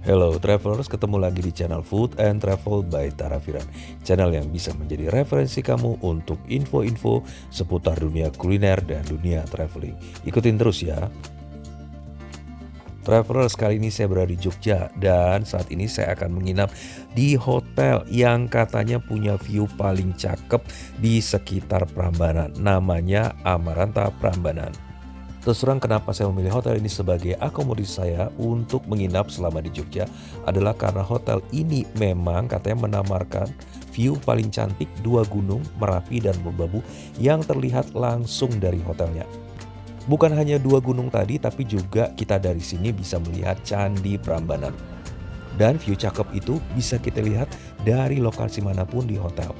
Hello travelers, ketemu lagi di channel Food and Travel by Tarafiran. Channel yang bisa menjadi referensi kamu untuk info-info seputar dunia kuliner dan dunia traveling. Ikutin terus ya. Travelers, kali ini saya berada di Jogja dan saat ini saya akan menginap di hotel yang katanya punya view paling cakep di sekitar Prambanan. Namanya Amaranta Prambanan. Terus terang kenapa saya memilih hotel ini sebagai akomodasi saya untuk menginap selama di Jogja adalah karena hotel ini memang katanya menawarkan view paling cantik dua gunung, Merapi dan Merbabu, yang terlihat langsung dari hotelnya. Bukan hanya dua gunung tadi, tapi juga kita dari sini bisa melihat Candi Prambanan. Dan view cakep itu bisa kita lihat dari lokasi manapun di hotel.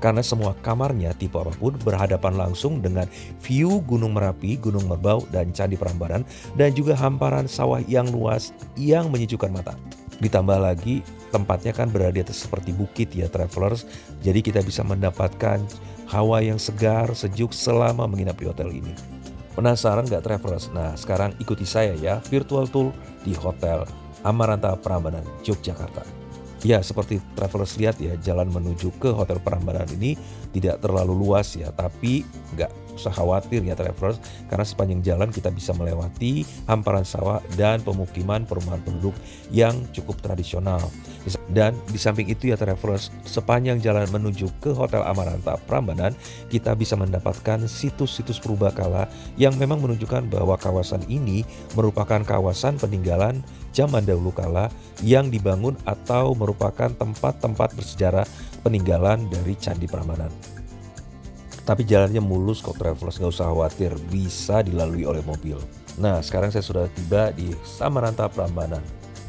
Karena semua kamarnya tipe apapun berhadapan langsung dengan view Gunung Merapi, Gunung Merbau, dan Candi Prambanan, dan juga hamparan sawah yang luas yang menyejukkan mata. Ditambah lagi tempatnya kan berada di atas seperti bukit ya travelers, jadi kita bisa mendapatkan hawa yang segar, sejuk selama menginap di hotel ini. Penasaran gak travelers? Nah sekarang ikuti saya ya, virtual tour di Hotel Amaranta Prambanan, Yogyakarta. Ya seperti travelers lihat ya, jalan menuju ke Hotel Prambanan ini tidak terlalu luas ya, tapi nggak usah khawatir ya travelers, karena sepanjang jalan kita bisa melewati hamparan sawah dan pemukiman perumahan penduduk yang cukup tradisional. Dan di samping itu ya travelers, sepanjang jalan menuju ke Hotel Amaranta Prambanan kita bisa mendapatkan situs-situs purbakala yang memang menunjukkan bahwa kawasan ini merupakan kawasan peninggalan zaman dahulu kala yang dibangun atau merupakan tempat-tempat bersejarah peninggalan dari Candi Prambanan. Tapi jalannya mulus kok travelers, nggak usah khawatir, bisa dilalui oleh mobil. Nah sekarang saya sudah tiba di Amaranta Prambanan.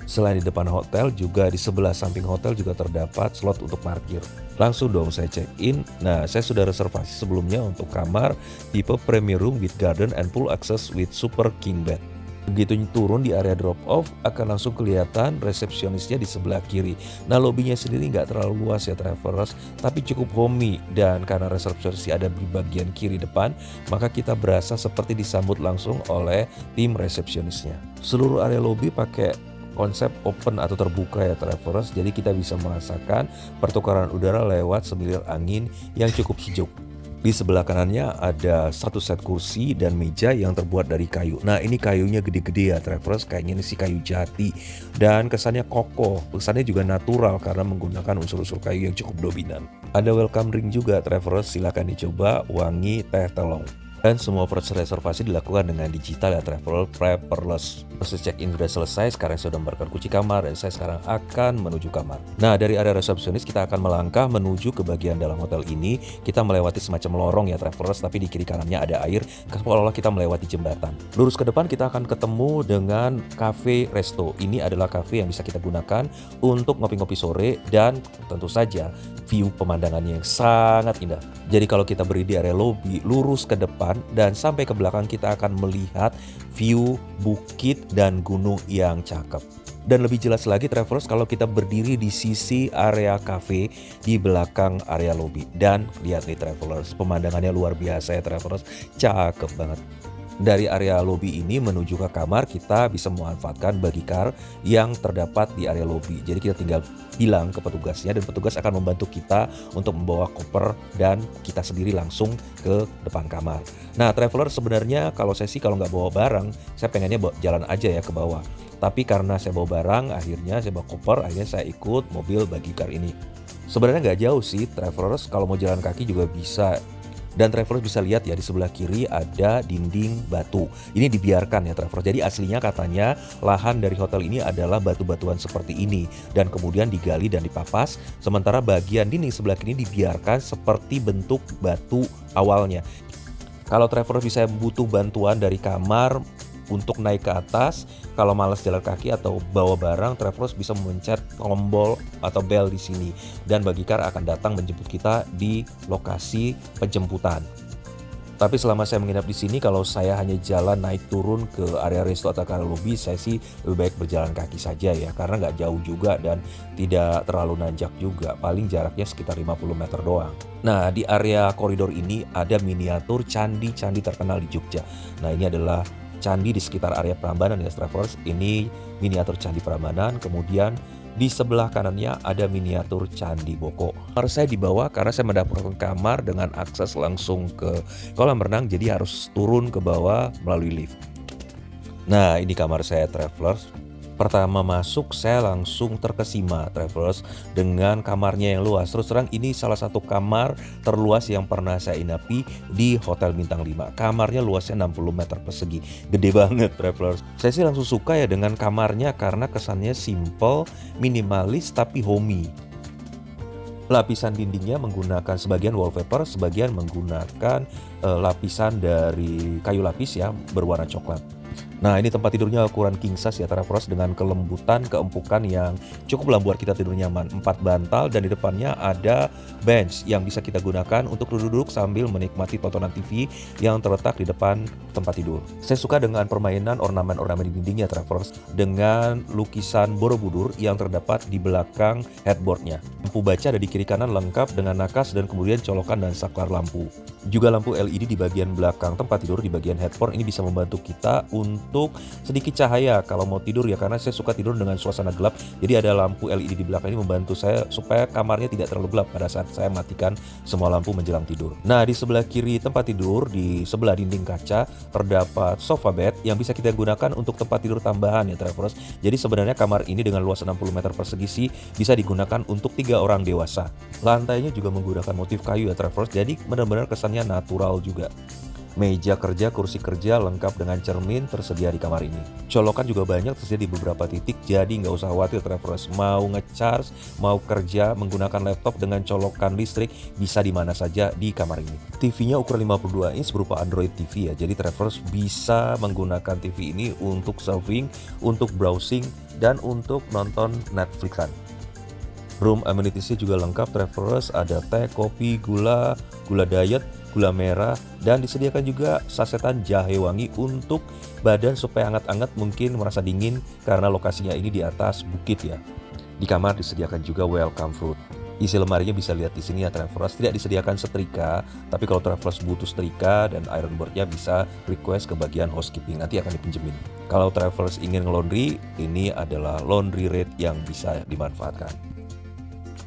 Selain di depan hotel, juga di sebelah samping hotel juga terdapat slot untuk parkir. Langsung dong saya check in. Nah saya sudah reservasi sebelumnya untuk kamar tipe premier room with garden and pool access with super king bed. Begitu turun di area drop off akan langsung kelihatan resepsionisnya di sebelah kiri. Nah lobbynya sendiri nggak terlalu luas ya travelers, tapi cukup homey, dan karena resepsionisnya ada di bagian kiri depan, maka kita berasa seperti disambut langsung oleh tim resepsionisnya. Seluruh area lobby pakai konsep open atau terbuka ya travelers, jadi kita bisa merasakan pertukaran udara lewat semilir angin yang cukup sejuk. Di sebelah kanannya ada satu set kursi dan meja yang terbuat dari kayu. Nah ini kayunya gede-gede ya travelers, kayaknya ini sih kayu jati. Dan kesannya kokoh, kesannya juga natural karena menggunakan unsur-unsur kayu yang cukup dominan. Ada welcome drink juga travelers, silakan dicoba, wangi teh telong. Dan semua proses reservasi dilakukan dengan digital ya travel, paperless. Proses check-in sudah selesai, sekarang saya sudah memberikan kunci kamar dan saya sekarang akan menuju kamar. Nah dari area resepsionis kita akan melangkah menuju ke bagian dalam hotel ini. Kita melewati semacam lorong ya travelers, tapi di kiri kanannya ada air, seolah-olah kita melewati jembatan. Lurus ke depan kita akan ketemu dengan cafe resto. Ini adalah cafe yang bisa kita gunakan untuk ngopi-ngopi sore dan tentu saja view pemandangannya yang sangat indah. Jadi kalau kita berdiri di area lobby, lurus ke depan dan sampai ke belakang kita akan melihat view bukit dan gunung yang cakep. Dan lebih jelas lagi travelers kalau kita berdiri di sisi area cafe di belakang area lobby. Dan lihat nih travelers, pemandangannya luar biasa ya travelers, cakep banget. Dari area lobby ini menuju ke kamar kita bisa memanfaatkan buggy car yang terdapat di area lobby. Jadi kita tinggal bilang ke petugasnya dan petugas akan membantu kita untuk membawa koper dan kita sendiri langsung ke depan kamar. Nah traveler sebenarnya kalau saya sih kalau nggak bawa barang, saya pengennya jalan aja ya ke bawah. Tapi karena saya bawa barang, akhirnya saya bawa koper, akhirnya saya ikut mobil buggy car ini. Sebenarnya nggak jauh sih travelers, kalau mau jalan kaki juga bisa. Dan travelers bisa lihat ya di sebelah kiri ada dinding batu. Ini dibiarkan ya travelers. Jadi aslinya katanya lahan dari hotel ini adalah batu-batuan seperti ini dan kemudian digali dan dipapas. Sementara bagian dinding sebelah kiri dibiarkan seperti bentuk batu awalnya. Kalau travelers bisa butuh bantuan dari kamar untuk naik ke atas, kalau malas jalan kaki atau bawa barang, travelers bisa memencet tombol atau bel di sini dan buggy car akan datang menjemput kita di lokasi penjemputan. Tapi selama saya menginap di sini, kalau saya hanya jalan naik turun ke area resto atau ke area lobby, saya sih lebih baik berjalan kaki saja ya, karena nggak jauh juga dan tidak terlalu nanjak juga, paling jaraknya sekitar 50 meter doang. Nah di area koridor ini ada miniatur candi-candi terkenal di Jogja. Nah ini adalah candi di sekitar area Prambanan ya travelers. Ini miniatur Candi Prambanan, kemudian di sebelah kanannya ada miniatur Candi Boko. Kamar saya di bawah karena saya mendapatkan kamar dengan akses langsung ke kolam renang, jadi harus turun ke bawah melalui lift. Nah, ini kamar saya travelers. Pertama masuk saya langsung terkesima travelers dengan kamarnya yang luas. Terus terang ini salah satu kamar terluas yang pernah saya inapi di Hotel Bintang 5. Kamarnya luasnya 60 meter persegi. Gede banget travelers. Saya sih langsung suka ya dengan kamarnya karena kesannya simple, minimalis tapi homey. Lapisan dindingnya menggunakan sebagian wallpaper, sebagian menggunakan lapisan dari kayu lapis ya berwarna coklat. Nah, ini tempat tidurnya ukuran king size ya travelers dengan kelembutan, keempukan yang cukup membuat kita tidur nyaman. 4 bantal dan di depannya ada bench yang bisa kita gunakan untuk duduk sambil menikmati tontonan TV yang terletak di depan tempat tidur. Saya suka dengan permainan ornamen-ornamen di dindingnya travelers dengan lukisan Borobudur yang terdapat di belakang headboardnya. Lampu baca ada di kiri kanan lengkap dengan nakas dan kemudian colokan dan saklar lampu. Juga lampu LED di bagian belakang tempat tidur di bagian headboard ini bisa membantu kita untuk sedikit cahaya kalau mau tidur ya, karena saya suka tidur dengan suasana gelap. Jadi ada lampu LED di belakang ini membantu saya supaya kamarnya tidak terlalu gelap pada saat saya matikan semua lampu menjelang tidur. Nah, di sebelah kiri tempat tidur di sebelah dinding kaca terdapat sofa bed yang bisa kita gunakan untuk tempat tidur tambahan ya travelers. Jadi sebenarnya kamar ini dengan luas 60 meter persegi sih bisa digunakan untuk 3 orang dewasa. Lantainya juga menggunakan motif kayu ya travelers, jadi benar-benar kesannya natural juga. Meja kerja, kursi kerja lengkap dengan cermin tersedia di kamar ini. Colokan juga banyak tersedia di beberapa titik, jadi nggak usah khawatir travelers. Mau ngecharge, mau kerja menggunakan laptop dengan colokan listrik bisa di mana saja di kamar ini. TV-nya ukuran 52 inch berupa Android TV ya, jadi travelers bisa menggunakan TV ini untuk surfing, untuk browsing, dan untuk nonton Netflixan. Room amenities-nya juga lengkap travelers, ada teh, kopi, gula diet, gula merah, dan disediakan juga sasetan jahe wangi untuk badan supaya hangat-hangat mungkin merasa dingin karena lokasinya ini di atas bukit ya. Di kamar disediakan juga welcome fruit. Isi lemarinya bisa lihat di sini ya travelers, tidak disediakan setrika, tapi kalau travelers butuh setrika dan iron boardnya bisa request ke bagian housekeeping, nanti akan dipinjemin. Kalau travelers ingin laundry, ini adalah laundry rate yang bisa dimanfaatkan.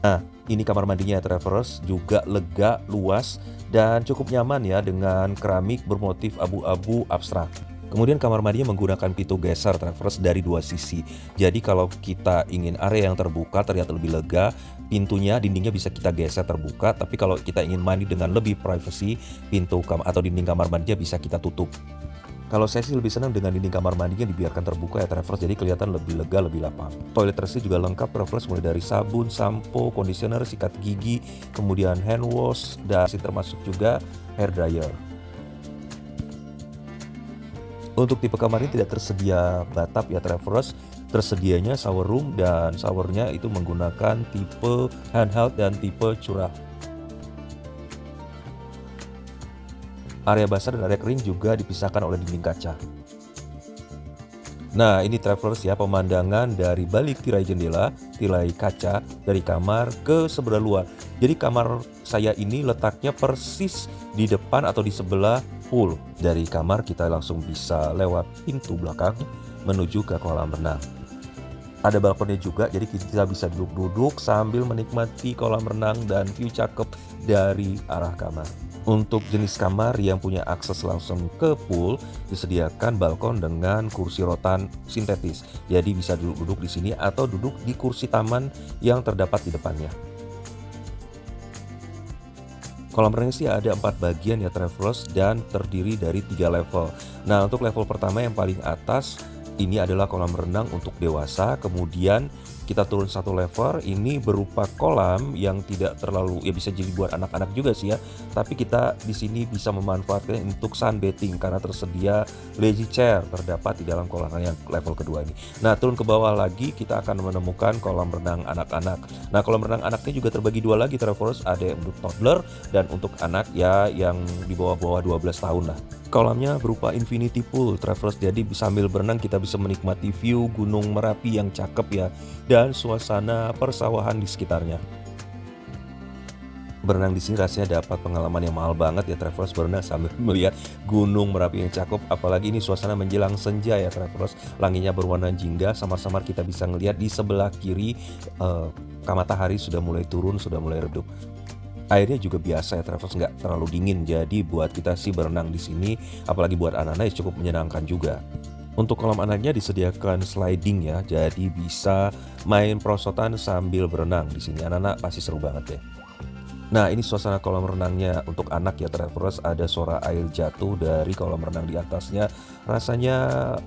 Nah, ini kamar mandinya travelers, juga lega, luas, dan cukup nyaman ya dengan keramik bermotif abu-abu abstrak. Kemudian kamar mandinya menggunakan pintu geser travelers dari 2 sisi. Jadi kalau kita ingin area yang terbuka terlihat lebih lega, pintunya, dindingnya bisa kita geser terbuka. Tapi kalau kita ingin mandi dengan lebih privacy, pintu atau dinding kamar mandinya bisa kita tutup. Kalau saya sih lebih senang dengan dinding kamar mandinya dibiarkan terbuka ya travelers, jadi kelihatan lebih lega, lebih lapang. Toiletries juga lengkap travelers, mulai dari sabun, sampo, conditioner, sikat gigi, kemudian hand wash, dan termasuk juga hair dryer. Untuk tipe kamar ini tidak tersedia bathtub ya travelers, tersedianya shower room dan showernya itu menggunakan tipe handheld dan tipe curah. Area basah dan area kering juga dipisahkan oleh dinding kaca. Nah, ini travelers ya, pemandangan dari balik tirai jendela, tirai kaca dari kamar ke sebelah luar. Jadi kamar saya ini letaknya persis di depan atau di sebelah pool. Dari kamar kita langsung bisa lewat pintu belakang menuju ke kolam renang. Ada balkonnya juga, jadi kita bisa duduk-duduk sambil menikmati kolam renang dan view cakep dari arah kamar. Untuk jenis kamar yang punya akses langsung ke pool, disediakan balkon dengan kursi rotan sintetis. Jadi bisa duduk-duduk di sini atau duduk di kursi taman yang terdapat di depannya. Kolam renang sih ada 4 bagian ya travelers dan terdiri dari 3 level. Nah, untuk level pertama yang paling atas ini adalah kolam renang untuk dewasa, kemudian kita turun 1 level, ini berupa kolam yang tidak terlalu ya bisa jadi buat anak-anak juga sih ya. Tapi kita di sini bisa memanfaatkan untuk sunbathing karena tersedia lazy chair terdapat di dalam kolam renang yang level kedua ini. Nah, turun ke bawah lagi kita akan menemukan kolam renang anak-anak. Nah, kolam renang anaknya juga terbagi 2 lagi travelers, ada yang untuk toddler dan untuk anak ya yang di bawah-bawah 12 tahun lah. Kolamnya berupa infinity pool travelers, jadi sambil berenang kita bisa menikmati view Gunung Merapi yang cakep ya dan suasana persawahan di sekitarnya. Berenang di sini rasanya dapat pengalaman yang mahal banget ya Travelers, berenang sambil melihat Gunung Merapi yang cakep, apalagi ini suasana menjelang senja ya Travelers. Langitnya berwarna jingga, samar-samar kita bisa ngelihat di sebelah kiri, matahari sudah mulai turun, sudah mulai redup. Airnya juga biasa ya Travelers, nggak terlalu dingin, jadi buat kita sih berenang di sini, apalagi buat anak-anak ya cukup menyenangkan juga. Untuk kolam anaknya disediakan sliding ya, jadi bisa main perosotan sambil berenang di sini. Anak-anak pasti seru banget ya. Nah, ini suasana kolam renangnya untuk anak ya Travelers, ada suara air jatuh dari kolam renang di atasnya. Rasanya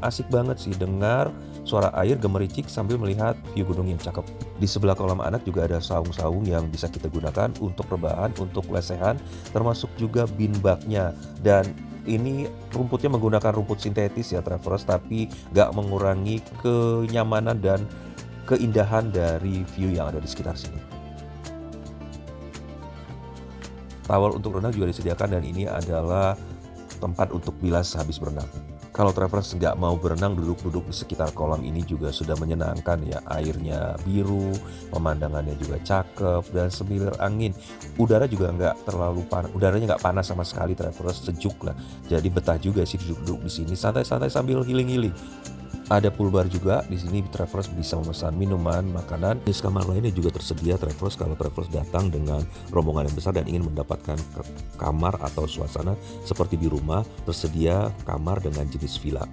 asik banget sih dengar suara air gemericik sambil melihat view gunung yang cakep. Di sebelah kolam anak juga ada saung-saung yang bisa kita gunakan untuk rebahan, untuk lesehan, termasuk juga bin baknya. Dan ini rumputnya menggunakan rumput sintetis ya Travelers, tapi nggak mengurangi kenyamanan dan keindahan dari view yang ada di sekitar sini. Towel untuk renang juga disediakan dan ini adalah tempat untuk bilas habis berenang. Kalau travelers nggak mau berenang, duduk-duduk di sekitar kolam ini juga sudah menyenangkan ya. Airnya biru, pemandangannya juga cakep, dan semilir angin. Udara juga nggak terlalu panas, udaranya nggak panas sama sekali travelers, sejuk lah. Jadi betah juga sih duduk-duduk di sini, santai-santai sambil healing-healing. Ada pool bar juga, di sini travelers bisa memesan minuman, makanan. Jenis kamar lainnya juga tersedia travelers kalau travelers datang dengan rombongan yang besar dan ingin mendapatkan kamar atau suasana seperti di rumah, tersedia kamar dengan jenis villa.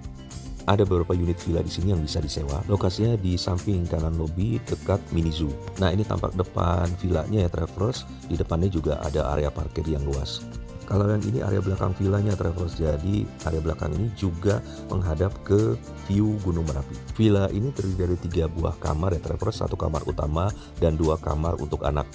Ada beberapa unit villa di sini yang bisa disewa. Lokasinya di samping kanan lobi dekat mini zoo. Nah, ini tampak depan villanya ya travelers. Di depannya juga ada area parkir yang luas. Kalau yang ini area belakang villanya travelers, jadi area belakang ini juga menghadap ke view Gunung Merapi. Villa ini terdiri dari 3 buah kamar ya travelers, 1 kamar utama dan 2 kamar untuk anak.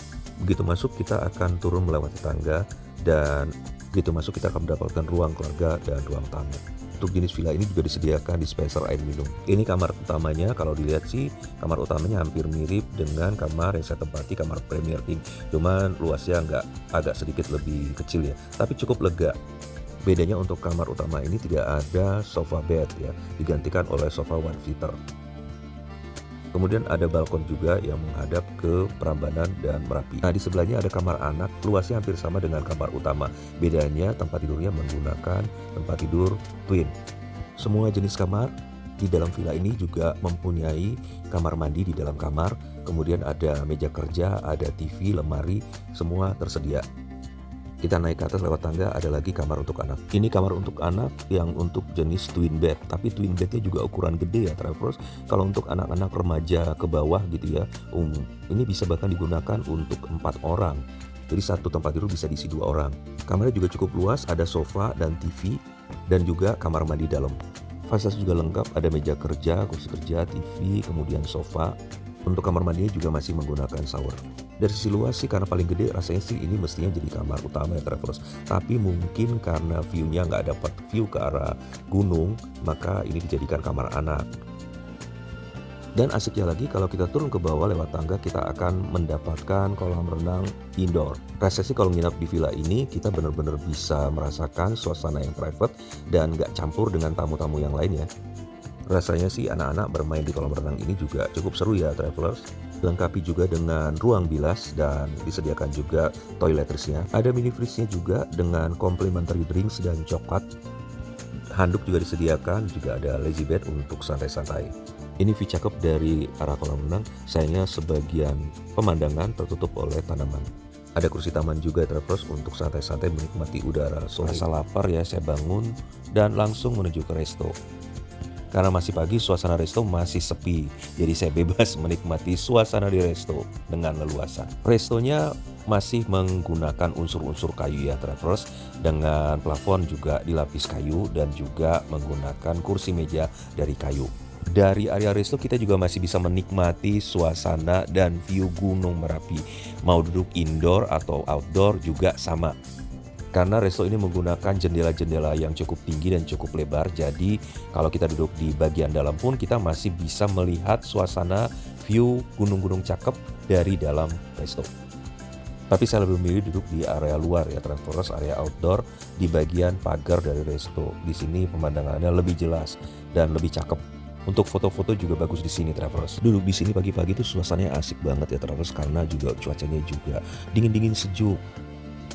Begitu masuk kita akan turun melewati tangga dan begitu masuk kita akan mendapatkan ruang keluarga dan ruang tamu. Untuk jenis villa ini juga disediakan dispenser air minum. Ini kamar utamanya, kalau dilihat sih kamar utamanya hampir mirip dengan kamar yang saya tempati, kamar Premier King. Cuman luasnya agak sedikit lebih kecil ya, tapi cukup lega. Bedanya untuk kamar utama ini tidak ada sofa bed ya, digantikan oleh sofa one seater. Kemudian ada balkon juga yang menghadap ke Prambanan dan Merapi. Nah, di sebelahnya ada kamar anak, luasnya hampir sama dengan kamar utama. Bedanya tempat tidurnya menggunakan tempat tidur twin. Semua jenis kamar di dalam villa ini juga mempunyai kamar mandi di dalam kamar. Kemudian ada meja kerja, ada TV, lemari, semua tersedia. Kita naik ke atas lewat tangga, ada lagi kamar untuk anak. Ini kamar untuk anak yang untuk jenis twin bed, tapi twin bednya juga ukuran gede ya travelers. Kalau untuk anak-anak remaja ke bawah gitu ya, ini bisa bahkan digunakan untuk 4 orang. Jadi satu tempat tidur bisa diisi 2 orang. Kamarnya juga cukup luas, ada sofa dan TV, dan juga kamar mandi dalam. Fasilitas juga lengkap, ada meja kerja, kursi kerja, TV, kemudian sofa. Untuk kamar mandinya juga masih menggunakan shower. Dari sisi luas sih, karena paling gede, rasanya sih ini mestinya jadi kamar utama ya travelers. Tapi mungkin karena view-nya nggak dapat view ke arah gunung, maka ini dijadikan kamar anak. Dan asiknya lagi, kalau kita turun ke bawah lewat tangga, kita akan mendapatkan kolam renang indoor. Rasanya sih kalau nginap di villa ini, kita benar-benar bisa merasakan suasana yang private dan nggak campur dengan tamu-tamu yang lain ya. Rasanya sih anak-anak bermain di kolam renang ini juga cukup seru ya travelers. Dilengkapi juga dengan ruang bilas dan disediakan juga toiletrisnya. Ada mini fridge-nya juga dengan complimentary drinks dan coklat. Handuk juga disediakan, juga ada lazy bed untuk santai-santai. Ini view cakep dari arah kolam renang, sayangnya sebagian pemandangan tertutup oleh tanaman. Ada kursi taman juga travelers untuk santai-santai menikmati udara sore. Rasa lapar ya, saya bangun dan langsung menuju ke resto. Karena masih pagi, suasana resto masih sepi, jadi saya bebas menikmati suasana di resto dengan leluasa. Restonya masih menggunakan unsur-unsur kayu ya travelers, dengan plafon juga dilapis kayu dan juga menggunakan kursi meja dari kayu. Dari area resto kita juga masih bisa menikmati suasana dan view Gunung Merapi. Mau duduk indoor atau outdoor juga sama. Karena resto ini menggunakan jendela-jendela yang cukup tinggi dan cukup lebar, jadi kalau kita duduk di bagian dalam pun kita masih bisa melihat suasana view gunung-gunung cakep dari dalam resto. Tapi saya lebih memilih duduk di area luar ya travelers, area outdoor di bagian pagar dari resto. Di sini pemandangannya lebih jelas dan lebih cakep. Untuk foto-foto juga bagus di sini Travelers. Duduk di sini pagi-pagi tuh suasananya asik banget ya Travelers, karena juga cuacanya juga dingin-dingin sejuk.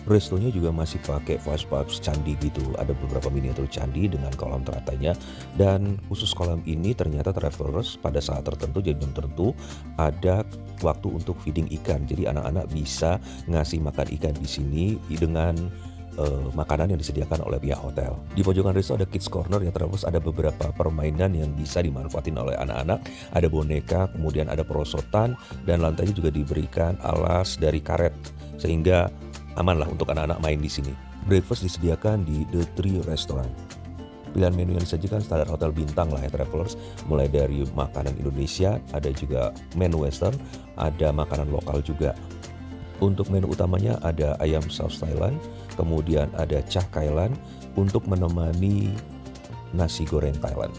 Restonya juga masih pakai vibes-vibes candi gitu. Ada beberapa miniatur candi dengan kolam teratainya. Dan khusus kolam ini ternyata Travelers pada saat tertentu, jam tertentu ada waktu untuk feeding ikan. Jadi anak-anak bisa ngasih makan ikan di sini dengan makanan yang disediakan oleh pihak hotel. Di pojokan resto ada kids corner ya Travelers, ada beberapa permainan yang bisa dimanfaatin oleh anak-anak. Ada boneka, kemudian ada perosotan, dan lantainya juga diberikan alas dari karet sehingga aman lah untuk anak-anak main di sini. Breakfast disediakan di The Tree Restaurant. Pilihan menu yang disajikan standar hotel bintang lah ya Travelers, mulai dari makanan Indonesia, ada juga menu western, ada makanan lokal juga. Untuk menu utamanya ada ayam saus Thailand, kemudian ada cah Kailan untuk menemani nasi goreng Thailand.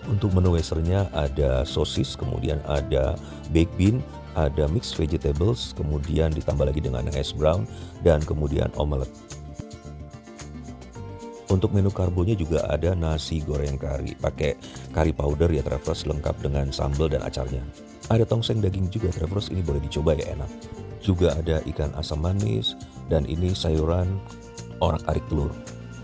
Untuk menu westernnya ada sosis, kemudian ada baked bean, ada mixed vegetables, kemudian ditambah lagi dengan hash brown, dan kemudian omelet. Untuk menu karbonya juga ada nasi goreng kari, pakai kari powder ya Travelers, lengkap dengan sambal dan acarnya. Ada tongseng daging juga Travelers, ini boleh dicoba ya, enak. Juga ada ikan asam manis, dan ini sayuran orak-arik telur.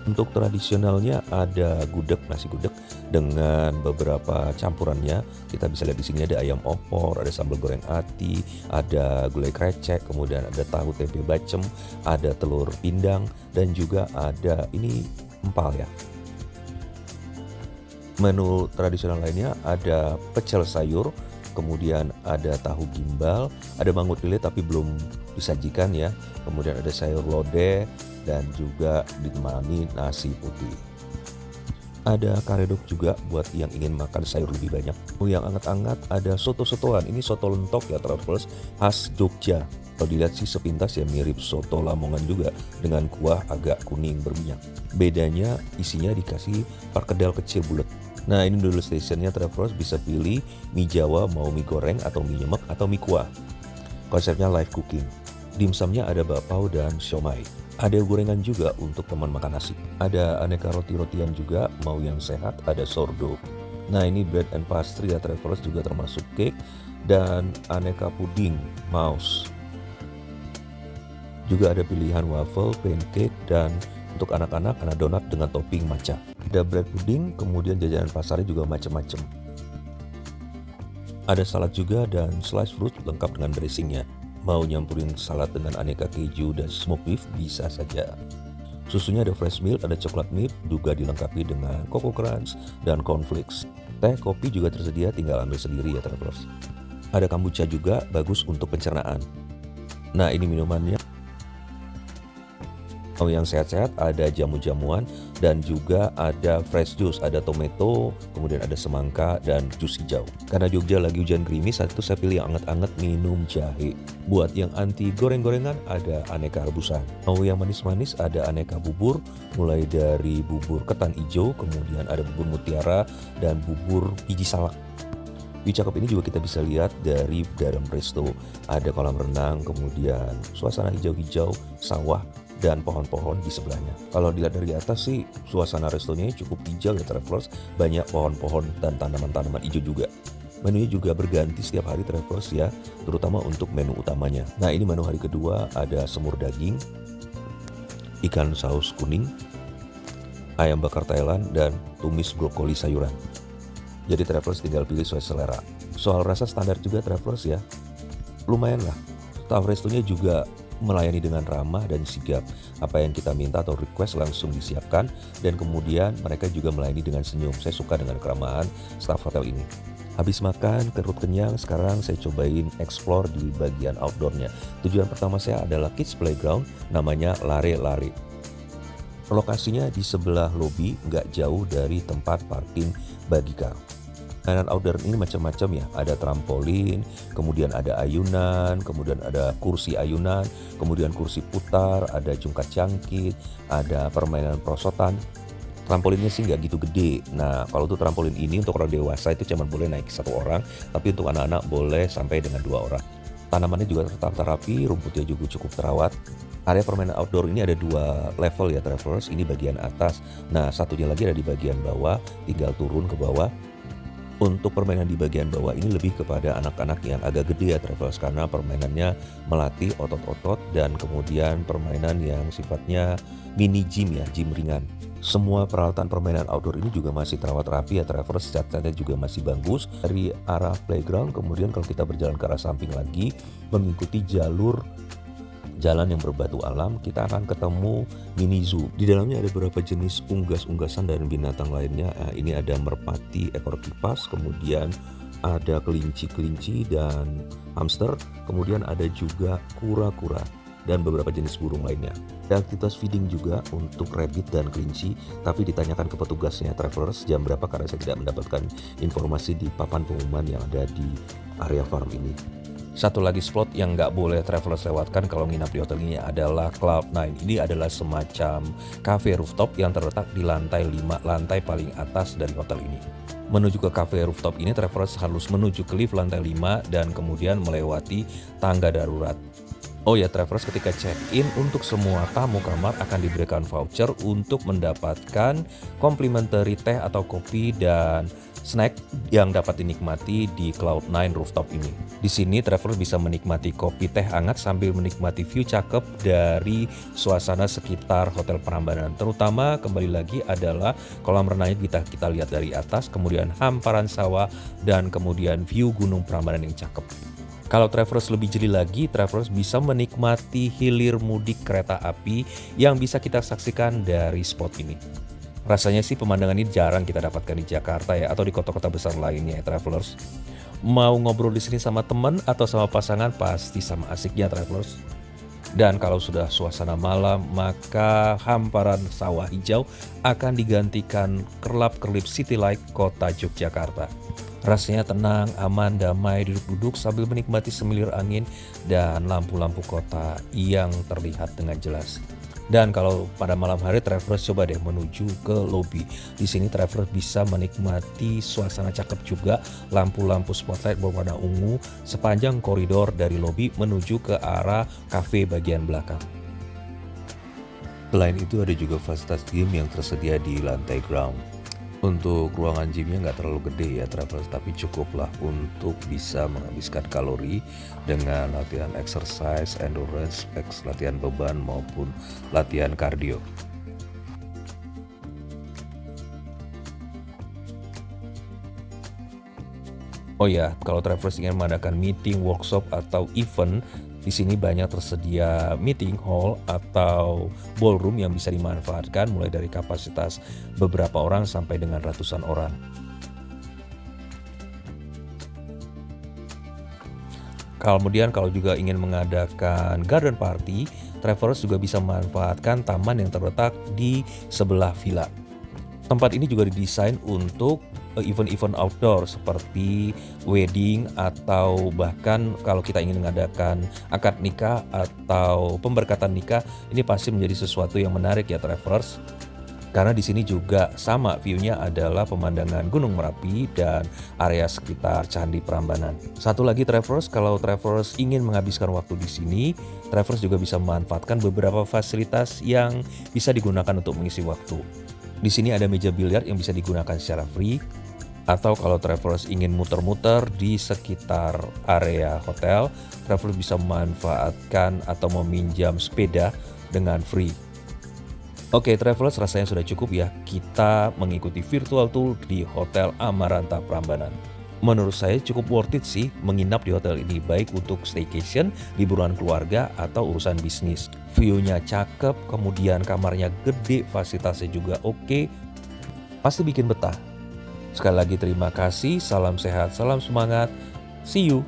Untuk tradisionalnya ada gudeg, nasi gudeg dengan beberapa campurannya. Kita bisa lihat di sini ada ayam opor, ada sambal goreng ati, ada gulai krecek, kemudian ada tahu tempe bacem, ada telur pindang, dan juga ada ini empal ya. Menu tradisional lainnya ada pecel sayur, kemudian ada tahu gimbal, ada mangut lele tapi belum disajikan ya. Kemudian ada sayur lodeh dan juga ditemani nasi putih. Ada karedok juga buat yang ingin makan sayur lebih banyak. Yang anget-anget ada soto-sotoan. Ini soto lentok ya Travelers, khas Jogja. Kalau dilihat sih sepintas ya mirip soto Lamongan juga, dengan kuah agak kuning berminyak. Bedanya isinya dikasih perkedel kecil bulat. Nah ini noodle stationnya Travelers, bisa pilih mie Jawa, mau mie goreng atau mie nyemek atau mie kuah. Konsepnya live cooking. Dimsumnya ada bakpao dan siomay. Ada gorengan juga untuk teman makan nasi. Ada aneka roti-rotian juga, mau yang sehat ada sourdough. Nah ini bread and pastry ya Travelers, juga termasuk cake dan aneka puding, mouse. Juga ada pilihan waffle, pancake, dan untuk anak-anak ada donat dengan topping matcha. Ada bread pudding, kemudian jajanan pasarnya juga macam-macam. Ada salad juga dan slice fruit lengkap dengan dressingnya. Mau nyampurin salad dengan aneka keju dan smoked beef bisa saja. Susunya ada fresh milk, ada coklat milk, juga dilengkapi dengan Coco Crunch dan cornflakes. Teh, kopi juga tersedia, tinggal ambil sendiri ya Travelers. Ada kombucha juga, bagus untuk pencernaan. Nah ini minumannya. Mau yang sehat-sehat ada jamu-jamuan dan juga ada fresh juice, ada tomato, kemudian ada semangka dan jus hijau. Karena Jogja lagi hujan gerimis, saat itu saya pilih yang anget-anget minum jahe. Buat yang anti goreng-gorengan ada aneka rebusan. Mau yang manis-manis ada aneka bubur, mulai dari bubur ketan hijau, kemudian ada bubur mutiara dan bubur biji salak. Di cakep ini juga kita bisa lihat dari dalam resto. Ada kolam renang, kemudian suasana hijau-hijau, sawah, dan pohon-pohon di sebelahnya. Kalau dilihat dari atas sih suasana restonya cukup hijau ya Travelers, banyak pohon-pohon dan tanaman-tanaman hijau juga. Menunya juga berganti setiap hari Travelers ya, terutama untuk menu utamanya. Nah ini menu hari kedua, ada semur daging, ikan saus kuning, ayam bakar Thailand, dan tumis brokoli sayuran. Jadi Travelers tinggal pilih sesuai selera. Soal rasa standar juga Travelers ya, lumayan lah. Staff restonya juga melayani dengan ramah dan sigap. Apa yang kita minta atau request langsung disiapkan, dan kemudian mereka juga melayani dengan senyum. Saya suka dengan keramahan staff hotel ini. Habis makan, perut kenyang, sekarang saya cobain explore di bagian outdoornya. Tujuan pertama saya adalah kids playground, namanya Lare Lare. Lokasinya di sebelah lobi, nggak jauh dari tempat parking bagi car. Mainan outdoor ini macam-macam ya, ada trampolin, kemudian ada ayunan, kemudian ada kursi ayunan, kemudian kursi putar, ada jungkat jangkit, ada permainan perosotan. Trampolinnya sih nggak gitu gede. Nah kalau untuk trampolin ini untuk orang dewasa itu cuma boleh naik satu orang, tapi untuk anak-anak boleh sampai dengan 2 orang. Tanamannya juga tertata rapi, rumputnya juga cukup terawat. Area permainan outdoor ini ada 2 level ya Travelers, ini bagian atas. Nah satunya lagi ada di bagian bawah, tinggal turun ke bawah. Untuk permainan di bagian bawah ini lebih kepada anak-anak yang agak gede ya Travelers, karena permainannya melatih otot-otot dan kemudian permainan yang sifatnya mini gym ya, gym ringan. Semua peralatan permainan outdoor ini juga masih terawat rapi ya Travelers, catnya juga masih bagus. Dari arah playground, kemudian kalau kita berjalan ke arah samping lagi, mengikuti jalur jalan yang berbatu alam, kita akan ketemu mini zoo. Di dalamnya ada beberapa jenis unggas-unggasan dan binatang lainnya. Ini ada merpati ekor kipas, kemudian ada kelinci-kelinci dan hamster, kemudian ada juga kura-kura dan beberapa jenis burung lainnya. Ada aktivitas feeding juga untuk rabbit dan kelinci, tapi ditanyakan ke petugasnya Travelers jam berapa karena saya tidak mendapatkan informasi di papan pengumuman yang ada di area farm ini. Satu lagi spot yang nggak boleh Travelers lewatkan kalau nginap di hotel ini adalah Cloud9. Ini adalah semacam cafe rooftop yang terletak di lantai 5, lantai paling atas dari hotel ini. Menuju ke cafe rooftop ini Travelers harus menuju ke lift lantai 5 dan kemudian melewati tangga darurat. Oh ya Travelers, ketika check-in untuk semua tamu kamar akan diberikan voucher untuk mendapatkan complimentary teh atau kopi dan snack yang dapat dinikmati di Cloud9 rooftop ini. Di sini Travelers bisa menikmati kopi teh hangat sambil menikmati view cakep dari suasana sekitar Hotel Prambanan. Terutama kembali lagi adalah kolam renangnya kita lihat dari atas, kemudian hamparan sawah dan kemudian view Gunung Prambanan yang cakep. Kalau Travelers lebih jeli lagi, Travelers bisa menikmati hilir mudik kereta api yang bisa kita saksikan dari spot ini. Rasanya sih pemandangan ini jarang kita dapatkan di Jakarta ya, atau di kota-kota besar lainnya ya Travelers. Mau ngobrol di sini sama teman atau sama pasangan pasti sama asiknya Travelers. Dan kalau sudah suasana malam, maka hamparan sawah hijau akan digantikan kerlap-kerlip city light kota Yogyakarta. Rasanya tenang, aman, damai, duduk-duduk sambil menikmati semilir angin dan lampu-lampu kota yang terlihat dengan jelas. Dan kalau pada malam hari Travelers coba deh menuju ke lobby. Di sini Travelers bisa menikmati suasana cakep juga, lampu-lampu spotlight berwarna ungu sepanjang koridor dari lobby menuju ke arah cafe bagian belakang. Selain itu ada juga fasilitas gym yang tersedia di lantai ground. Untuk ruangan gymnya nggak terlalu gede ya Travelers, tapi cukuplah untuk bisa menghabiskan kalori dengan latihan exercise, endurance, latihan beban maupun latihan kardio. Oh ya, kalau Travelers ingin mengadakan meeting, workshop, atau event, di sini banyak tersedia meeting hall atau ballroom yang bisa dimanfaatkan mulai dari kapasitas beberapa orang sampai dengan ratusan orang. Kemudian kalau juga ingin mengadakan garden party, Travelers juga bisa memanfaatkan taman yang terletak di sebelah villa. Tempat ini juga didesain untuk event-event outdoor seperti wedding atau bahkan kalau kita ingin mengadakan akad nikah atau pemberkatan nikah, ini pasti menjadi sesuatu yang menarik ya Travelers. Karena di sini juga sama view-nya adalah pemandangan Gunung Merapi dan area sekitar Candi Prambanan. Satu lagi Travelers, kalau Travelers ingin menghabiskan waktu di sini, Travelers juga bisa memanfaatkan beberapa fasilitas yang bisa digunakan untuk mengisi waktu. Di sini ada meja biliar yang bisa digunakan secara free, atau kalau Travelers ingin muter-muter di sekitar area hotel, Travelers bisa memanfaatkan atau meminjam sepeda dengan free. Oke Travelers, rasanya sudah cukup ya kita mengikuti virtual tour di Hotel Amaranta Prambanan. Menurut saya cukup worth it sih menginap di hotel ini, baik untuk staycation, liburan keluarga, atau urusan bisnis. View-nya cakep, kemudian kamarnya gede, fasilitasnya juga oke, pasti bikin betah. Sekali lagi terima kasih, salam sehat, salam semangat, see you!